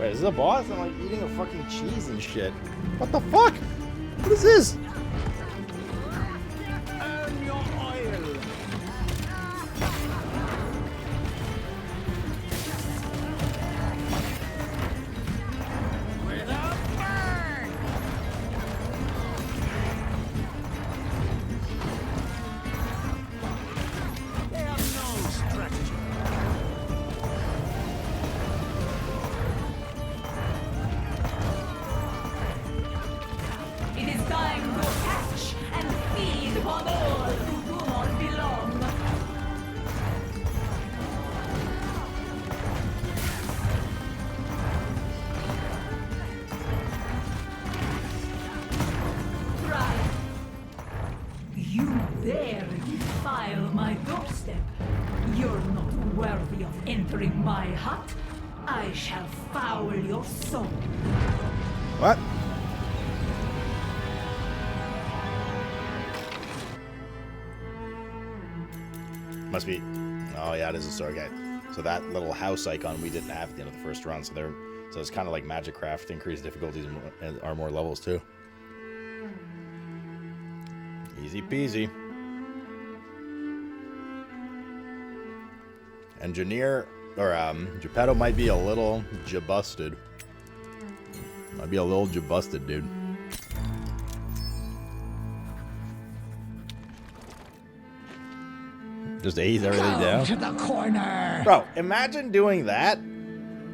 Wait, is this a boss? I'm like eating a fucking cheese and shit. What the fuck? What is this? Earn your oil. With a burn. They have no strategy. It is time to catch and feed upon all who do not belong. Right. You dare defile my doorstep. You're not worthy of entering my hut. I shall foul your soul. What? Must be. Oh yeah, it is a store guide. So that little house icon we didn't have at the end of the first run. So it's kind of like Magic Craft, increased difficulties and are more levels too. Easy peasy. Engineer or Geppetto might be a little jabusted. Might be a little jabusted, dude. Just ease everything down. To the corner. Bro, imagine doing that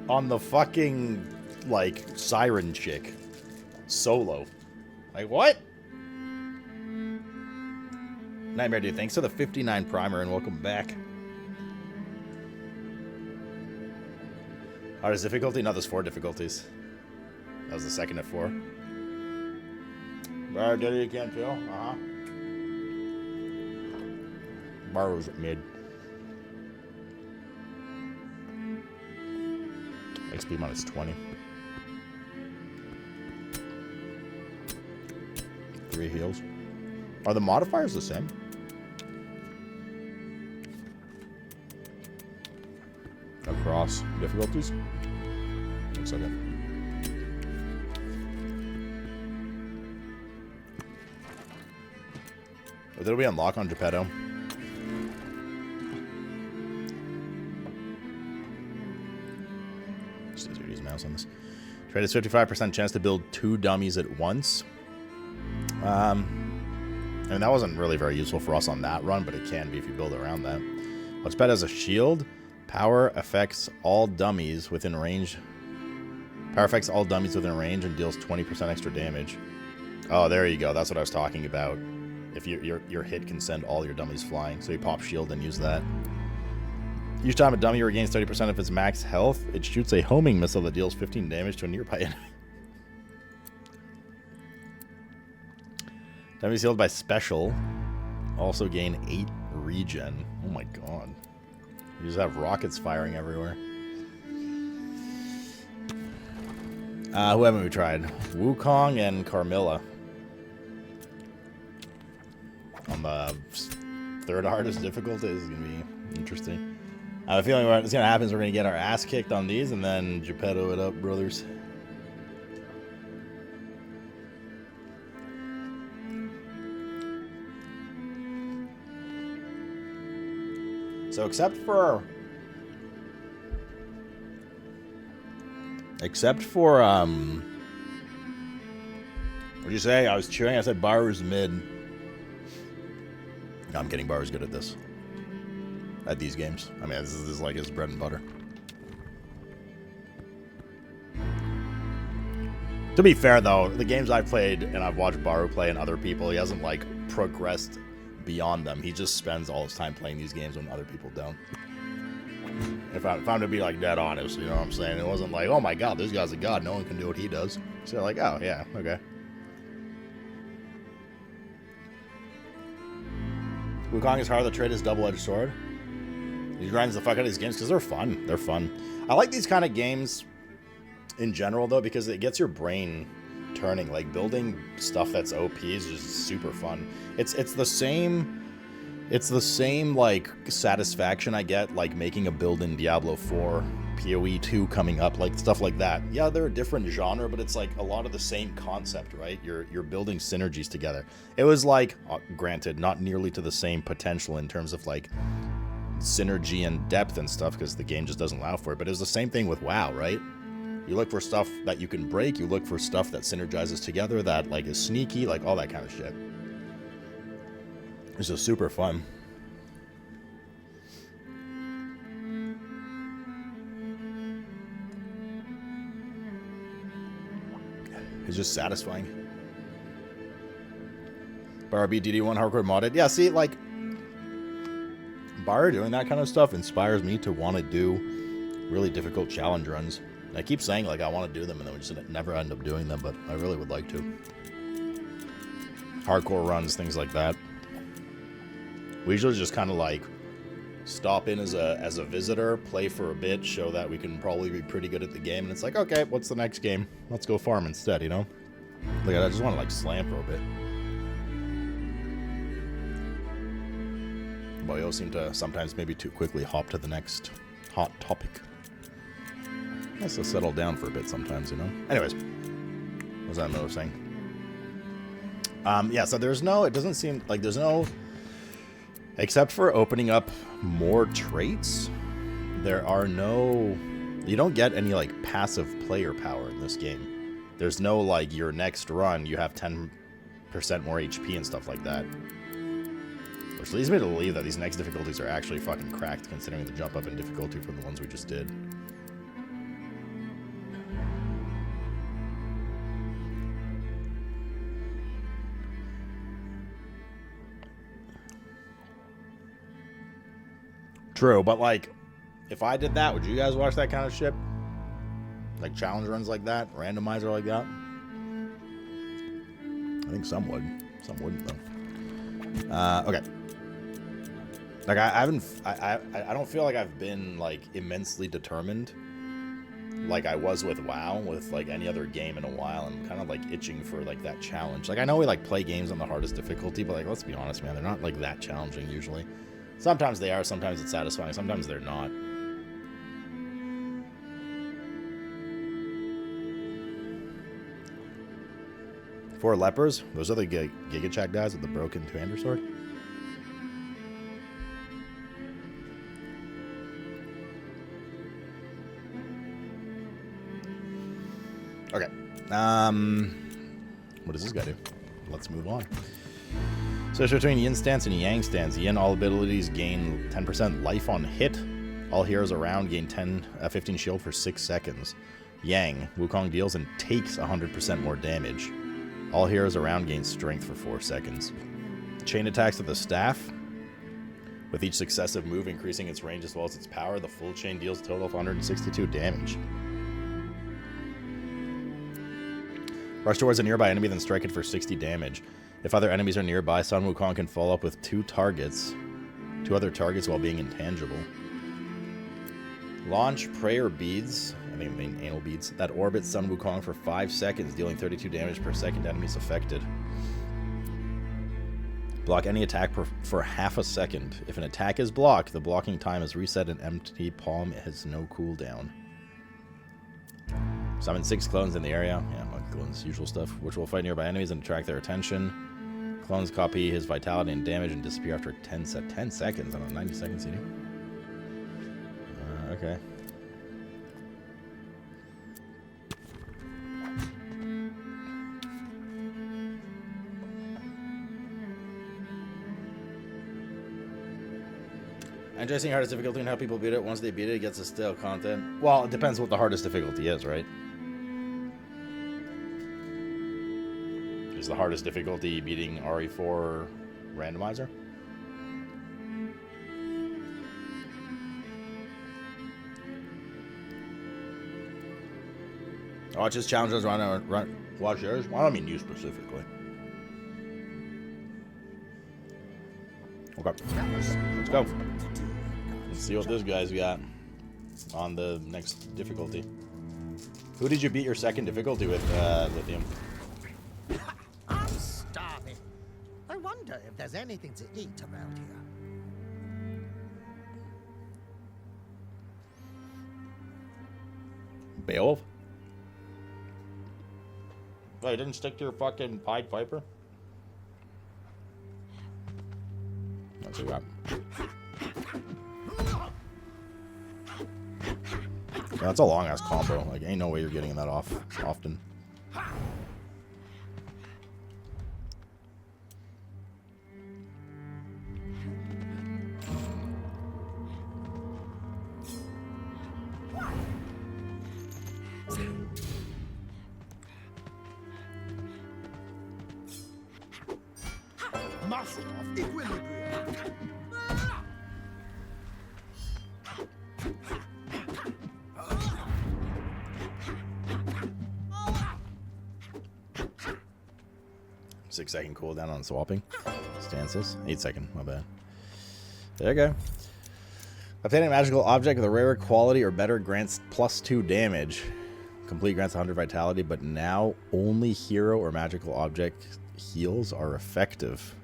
on the fucking, like, siren chick. Solo. Like, what? Nightmare dude, thanks for the 59 primer and welcome back. Hardest difficulty? No, there's 4 difficulties. That was the second of 4. Bar, did you can't feel? Uh-huh. Bar was at mid. XP minus 20. 3 heals. Are the modifiers the same? Across difficulties? Looks like it. Or did we unlock on Geppetto? Just easier to use mouse on this. Trade has 55% chance to build 2 dummies at once. I mean, that wasn't really very useful for us on that run, but it can be if you build around that. What's better as a shield? Power affects all dummies within range. Power affects all dummies within range and deals 20% extra damage. Oh, there you go. That's what I was talking about. If your hit can send all your dummies flying. So you pop shield and use that. Each time a dummy regains 30% of its max health, it shoots a homing missile that deals 15 damage to a nearby enemy. Dummies healed by special also gain 8 regen. Oh my god. You just have rockets firing everywhere. Who haven't we tried? Wukong and Carmilla. On the 3rd hardest difficulty, this is going to be interesting. I have a feeling what's going to happen is we're going to get our ass kicked on these and then Geppetto it up, brothers. So except for what'd you say? I was cheering. I said Baru's mid. No, I'm kidding. Baru's good at this. At these games. I mean, this is like his bread and butter. To be fair, though, the games I've played and I've watched Baru play and other people, he hasn't, like, progressed beyond them. He just spends all his time playing these games when other people don't. If I'm to be, like, dead honest, you know what I'm saying? It wasn't like, oh my god, this guy's a god, no one can do what he does. So like, oh, yeah, okay. Wukong is hard to trade his double-edged sword. He grinds the fuck out of these games because they're fun. They're fun. I like these kind of games in general, though, because it gets your brain turning. Like, building stuff that's OP is just super fun. It's the same, like, satisfaction I get, like, making a build in Diablo 4 PoE 2 coming up, like stuff like that. Yeah, they're a different genre, but it's like a lot of the same concept, right? You're building synergies together. It was like, granted, not nearly to the same potential in terms of like synergy and depth and stuff, because the game just doesn't allow for it, but it was the same thing with WoW, right? You look for stuff that you can break, you look for stuff that synergizes together, that like is sneaky, like all that kind of shit. It's just super fun. It's just satisfying. Bar BDD1 hardcore modded. Yeah, see, like, Bar doing that kind of stuff inspires me to want to do really difficult challenge runs. And I keep saying, like, I want to do them, and then we just never end up doing them, but I really would like to. Hardcore runs, things like that. We usually just kind of, like, stop in as a visitor, play for a bit, show that we can probably be pretty good at the game, and it's like, okay, what's the next game? Let's go farm instead, you know? Like, I just want to, like, slam for a bit. Boyo seem to sometimes maybe too quickly hop to the next hot topic. Nice to settle down for a bit sometimes, you know? Anyways, what was that another thing? Yeah, so there's no, it doesn't seem like there's no, except for opening up more traits, there are no, you don't get any, like, passive player power in this game. There's no, like, your next run, you have 10% more HP and stuff like that. Which leads me to believe that these next difficulties are actually fucking cracked, considering the jump up in difficulty from the ones we just did. True, but, like, if I did that, would you guys watch that kind of shit? Like challenge runs like that? Randomizer like that? I think some would. Some wouldn't, though. Okay. Like, I don't feel like I've been, like, immensely determined like I was with WoW, with, like, any other game in a while. I'm kind of, like, itching for, like, that challenge. Like, I know we, like, play games on the hardest difficulty, but, like, let's be honest, man, they're not, like, that challenging usually. Sometimes they are, sometimes it's satisfying, sometimes they're not. Four lepers? Those are the Gigachak guys with the broken two-hander sword? Okay. What does this guy do? Let's move on. Switch between Yin stance and Yang stance. Yin, all abilities gain 10% life on hit. All heroes around gain 15 shield for 6 seconds. Yang, Wukong deals and takes 100% more damage. All heroes around gain strength for 4 seconds. Chain attacks with the staff. With each successive move increasing its range as well as its power, the full chain deals a total of 162 damage. Rush towards a nearby enemy, then strike it for 60 damage. If other enemies are nearby, Sun Wukong can follow up with two other targets while being intangible. Launch prayer beads, I think I mean anal beads, that orbit Sun Wukong for 5 seconds, dealing 32 damage per second to enemies affected. Block any attack for half a second. If an attack is blocked, the blocking time is reset and empty palm has no cooldown. Summon 6 clones in the area. Yeah, clones, usual stuff. Which will fight nearby enemies and attract their attention. Clones copy his vitality and damage and disappear after 10 seconds. I don't know, 90 seconds, you know? Okay. I enjoy seeing hardest difficulty and how people beat it. Once they beat it, it gets a stale content. Well, it depends what the hardest difficulty is, right? Is the hardest difficulty beating RE4 randomizer? Oh, it's just challenges run. Watch yours? Well, I don't mean you specifically. Okay. Let's go. Let's see what this guy's got on the next difficulty. Who did you beat your second difficulty with, Lithium? I'm starving. I wonder if there's anything to eat around here. Beowulf? Oh, you didn't stick to your fucking Pied Piper? What's he got? Yeah, that's a long ass combo. Like, ain't no way you're getting that off often. Master of equilibrium. 6-second cooldown on swapping stances. 8-second, my bad. There you go. Obtaining a magical object with a rare quality or better grants +2 damage. Complete grants 100 vitality, but now only hero or magical object heals are effective.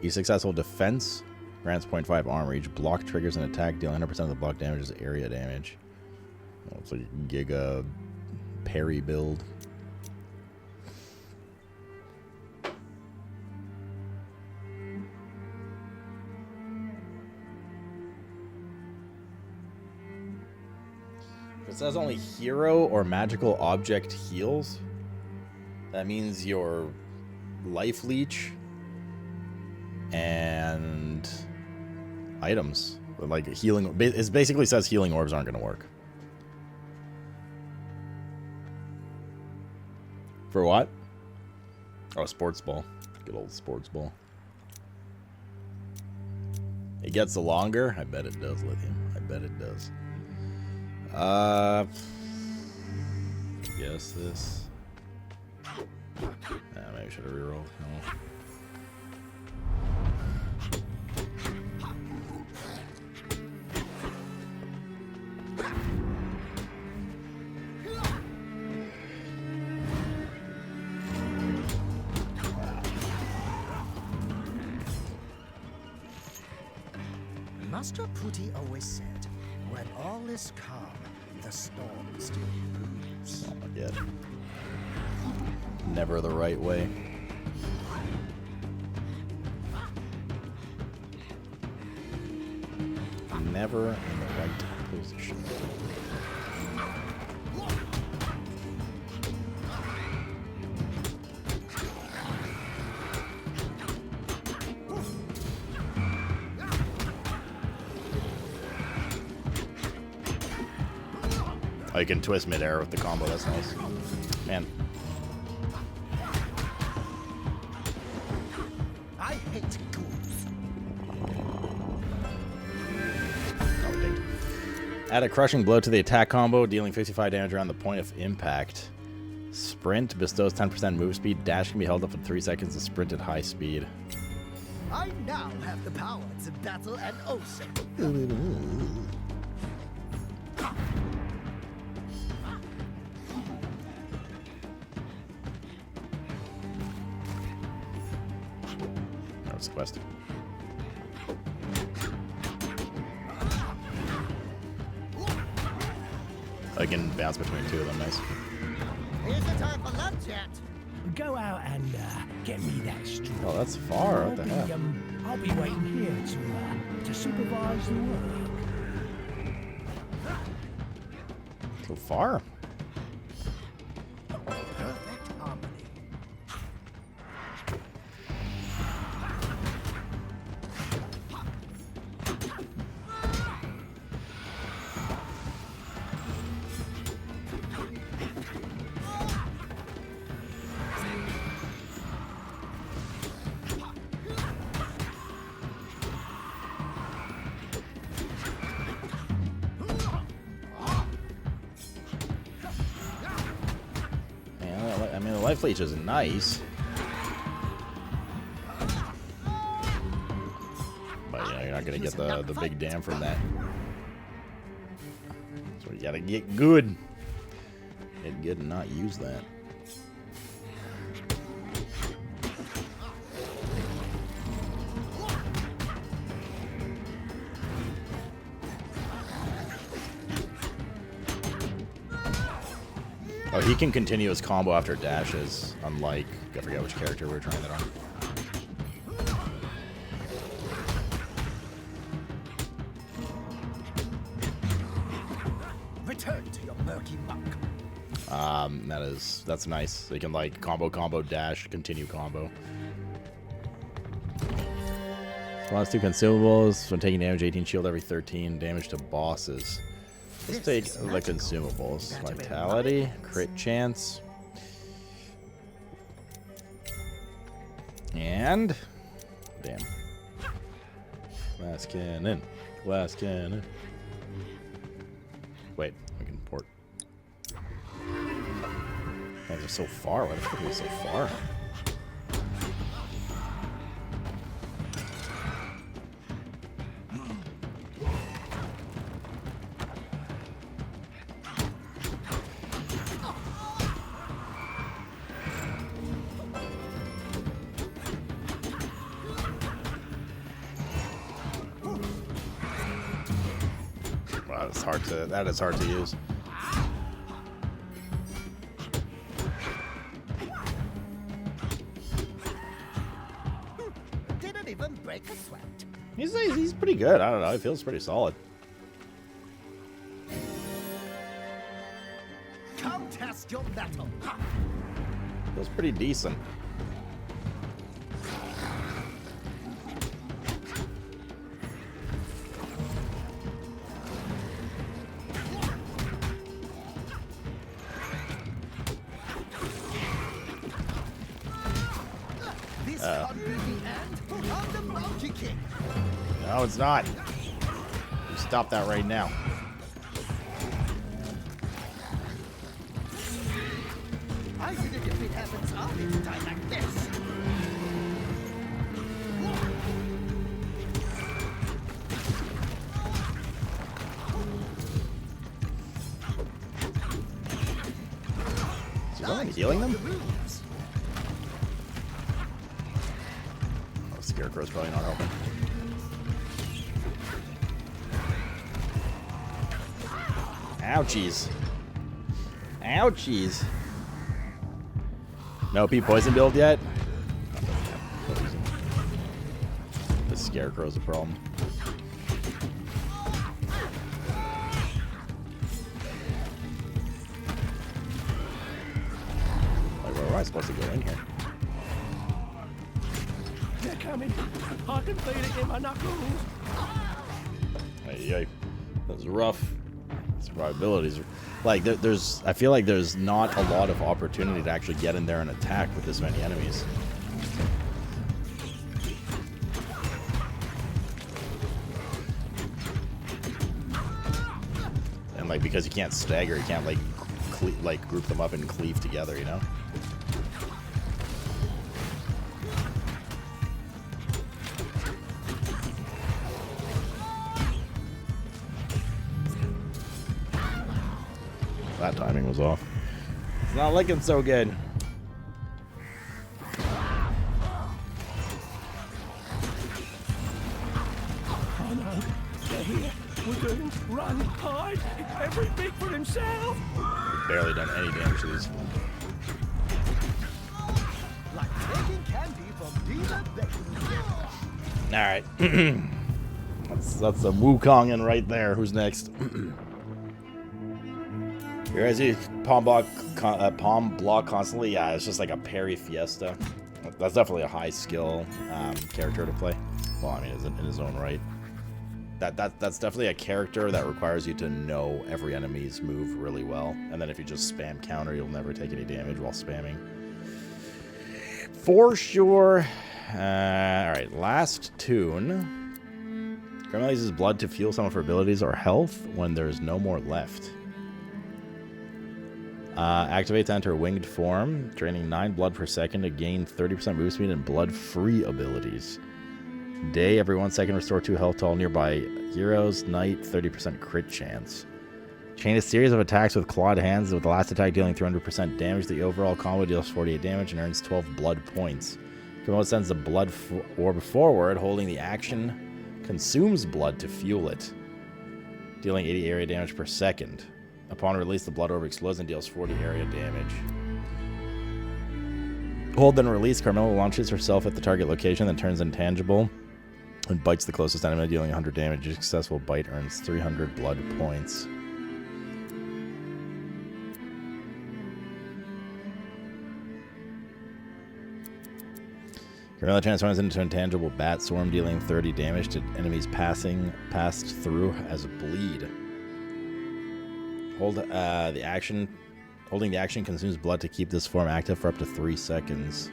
Each successful defense grants 0.5 armor. Each block triggers an attack, dealing 100% of the block damage as area damage. Oh, it's like a Giga parry build. If it says only hero or magical object heals, that means your life leech and items, like healing, it basically says healing orbs aren't going to work. For what? Oh, sports ball. Good old sports ball. It gets longer. I bet it does, Lithium. I bet it does. Guess this. Maybe I should have rerolled. No. Master Putty always said, when all is calm, the storm still brews. Oh my god. Never the right way. Never in the right position. Oh, you can twist midair with the combo. That's nice. Man. I hate ghouls. Oh, dang. Add a crushing blow to the attack combo, dealing 55 damage around the point of impact. Sprint bestows 10% move speed. Dash can be held up for 3 seconds to sprint at high speed. I now have the power to battle an ocean. That's the quest. I can bounce between two of them, nice. Here's the time for lunch yet. Go out and get me that straw. Oh, that's far. What the heck? I'll be waiting here to supervise the work. So far. Perfect harmony. I mean, the life leech is nice. But, you know, you're not going to get the big dam from that. So you got to get good. Get good and not use that. Oh, he can continue his combo after dashes, unlike, I forget which character we were trying that on. Return to your murky muck. That's nice. So you can like combo, dash, continue combo. Plus 2 consumables when taking damage, 18 shield every 13, damage to bosses. Let's take the consumables. Vitality, crit chance. And damn. Glass cannon. Glass cannon. Wait, we can port. Guys are so far. Why the fuck are we so far? Wow, that is hard to use. Didn't even break a sweat. He's pretty good. I don't know. He feels pretty solid. Come test your metal. Feels pretty decent. This can't be the end. I'm the monkey king. No, it's not. You stop that right now. I didn't defeat Heaven's army to die like this. Is someone healing them? Oh, Scarecrow's probably not helping. Ouchies. Ouchies. No P poison build yet? The Scarecrow's a problem. Like, where am I supposed to go in here? They're coming. I can feel it in my knuckles. Hey, that's rough. Survivability's like there's. I feel like there's not a lot of opportunity to actually get in there and attack with this many enemies. And like because you can't stagger, you can't like group them up and cleave together, you know. That timing was off. It's not looking so good. Oh no, they're here. We're doomed. Run, hide. Every big for himself. We've barely done any damage to these. Like taking candy from Demon Baby. Alright. That's a Wukongin right there. Who's next? You guys see palm block constantly? Yeah, it's just like a parry fiesta. That's definitely a high skill character to play. Well, I mean, in his own right. That's definitely a character that requires you to know every enemy's move really well. And then if you just spam counter, you'll never take any damage while spamming. For sure. Alright, last tune. Criminal uses blood to fuel someone for abilities or health when there's no more left. Activate to enter winged form, draining 9 blood per second to gain 30% move speed and blood-free abilities. Day, every 1 second, restore 2 health to all nearby heroes. Night, 30% crit chance. Chain a series of attacks with clawed hands, with the last attack dealing 300% damage. The overall combo deals 48 damage and earns 12 blood points. Commode sends the blood orb forward, holding the action, consumes blood to fuel it, dealing 80 area damage per second. Upon release, the blood orb explodes and deals 40 area damage. Hold then release. Carmilla launches herself at the target location, then turns intangible and bites the closest enemy, dealing 100 damage. A successful bite earns 300 blood points. Carmilla transforms into an intangible bat swarm, dealing 30 damage to enemies passed through as a bleed. Holding the action consumes blood to keep this form active for up to 3 seconds.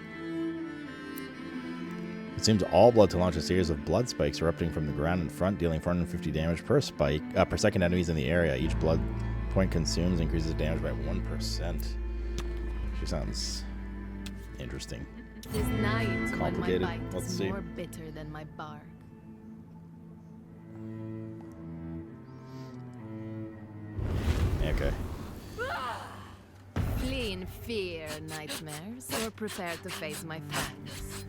It seems all blood to launch a series of blood spikes erupting from the ground in front, dealing 450 damage per spike per second enemies in the area. Each blood point consumes increases damage by 1%. She sounds interesting. This night, Complicated. when my bite Let's is see. more bitter than my bark. Okay. Flee in fear, nightmares, or prepare to face my fangs.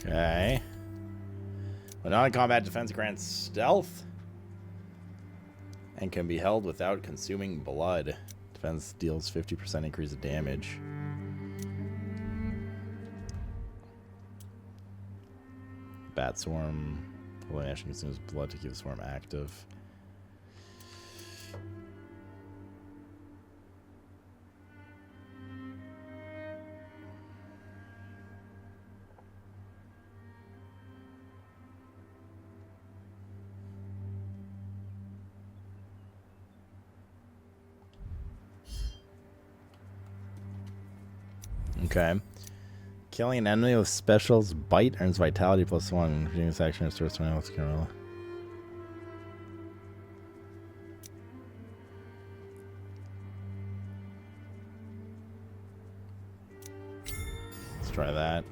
Okay. When not in combat, defense grants stealth and can be held without consuming blood. Defense deals 50% increase of damage. Bat swarm. Holding action consumes blood to keep the swarm active. Okay. Killing an enemy with specials bite earns vitality +1. Using this action restores 20 health to Carmilla. Let's try that.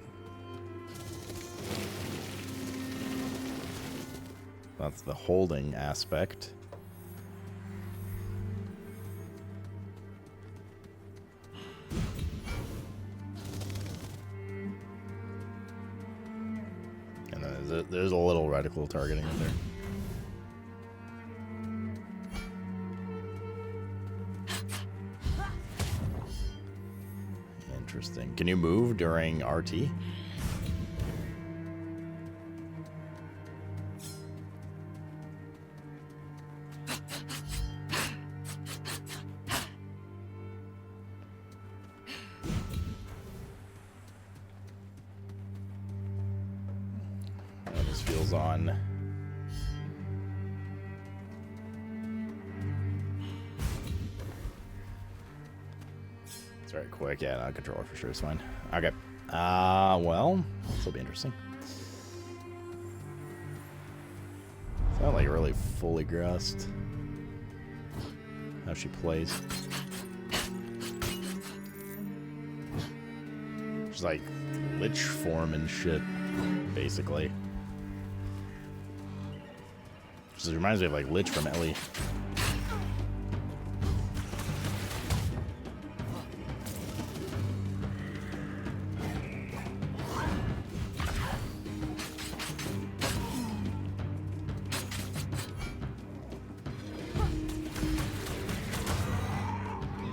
That's the holding aspect. There's a little reticle targeting in there. Interesting. Can you move during RT? On. It's very quick. Yeah, no, controller for sure is fine. Okay. Well, this will be interesting. It's not like really fully grasped how she plays. She's like lich form and shit, basically. It reminds me of like Lich from Ellie.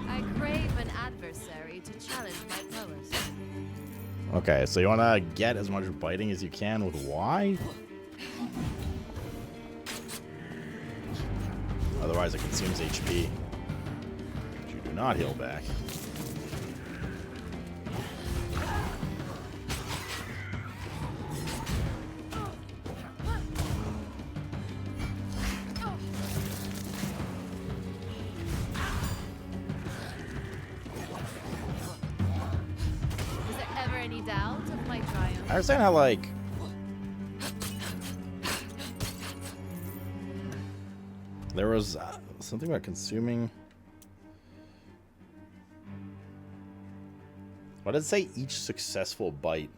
I crave an adversary to challenge my prowess. Okay, so you want to get as much biting as you can with Y? Otherwise it consumes HP, which you do not heal back. Is there ever any doubt of my triumph? I understand how, like, there was something about consuming. What did it say? Each successful bite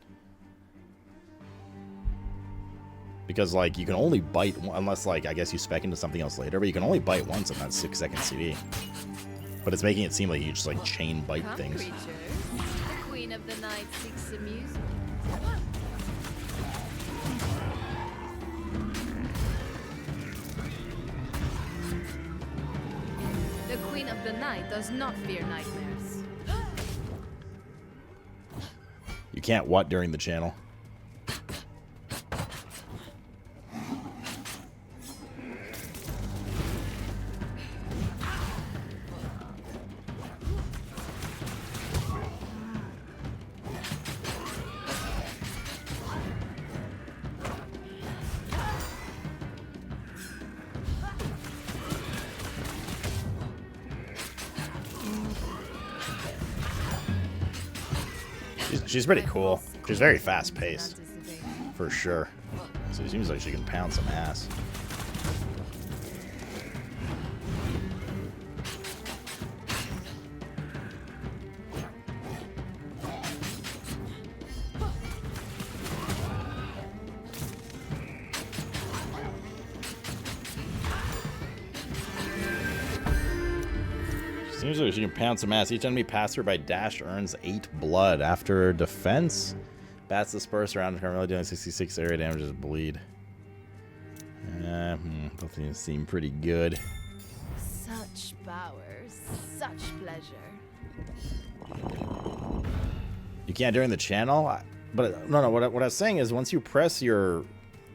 Because, like, you can only bite, unless, like, I guess you spec into something else later, but you can only bite once in that 6-second CD. But it's making it seem like you just, like, chain bite Come, things. creatures. The queen of the night seeks amusement. The queen of the night does not fear nightmares. You can't what during the channel? She's pretty cool. She's very fast-paced, for sure. So it seems like she can pound some ass. Seems like she can pound some ass. Each enemy passed through by dash earns 8 blood. After defense, bats disperse around primarily doing 66 area damage as bleed. Both things seem pretty good. Such power, such pleasure. You can't during the channel? But no, what I was saying is once you press your,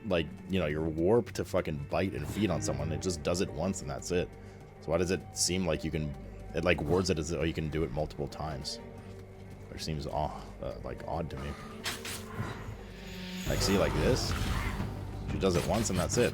like, you know, your warp to fucking bite and feed on someone, it just does it once and that's it. So why does it seem like you can... It like words it as though you can do it multiple times, which seems like odd to me. Like, see, like this, she does it once and that's it.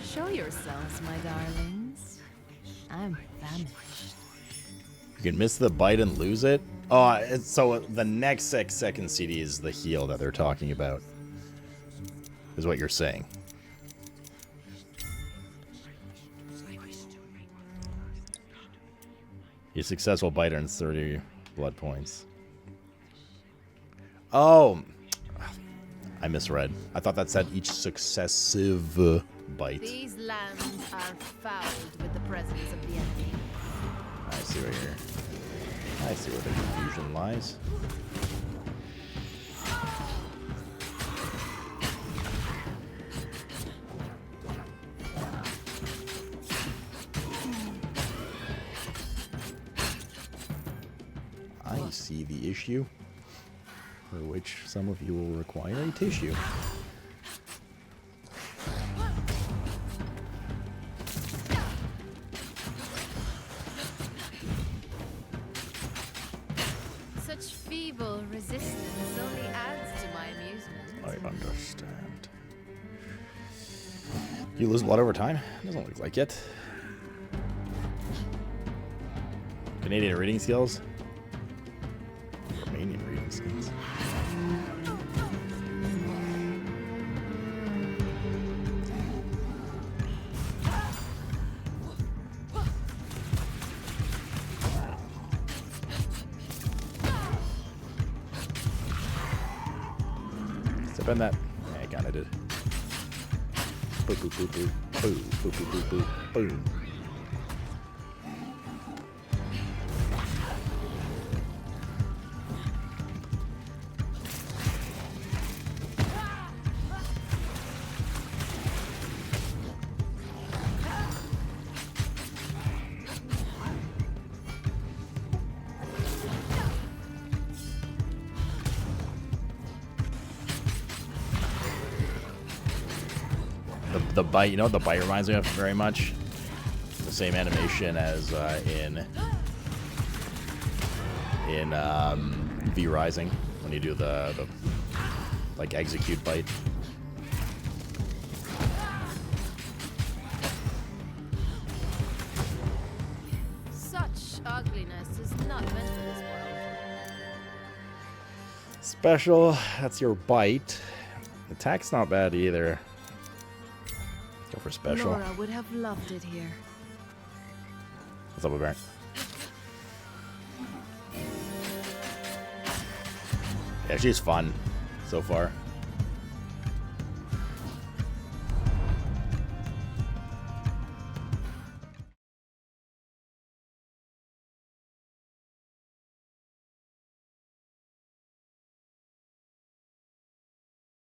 Show yourselves, my darlings. I'm famished. You can miss the bite and lose it. Oh, so the next 6-second CD is the heal that they're talking about, is what you're saying. Your successful bite earns 30 blood points. Oh, I misread. I thought that said each successive bite. These lands are fouled with the presence of the enemy. I see where the confusion lies. I see the issue, for which some of you will require a tissue. Such feeble resistance only adds to my amusement. I understand. You lose blood over time? Doesn't look like it. Canadian reading skills? Romanian reading skills. Step on that. Yeah, I kinda did. Boo, boo, boo, boo. Boo, boo, boo, boo, boo. Boom. The bite, you know what the bite reminds me of very much? The same animation as in V Rising, when you do the like execute bite. Such ugliness Not meant for this world. Special, that's your bite. Attack's not bad either. Let's go for special. Laura would have loved it here. What's up, Baron? Yeah, she's fun so far.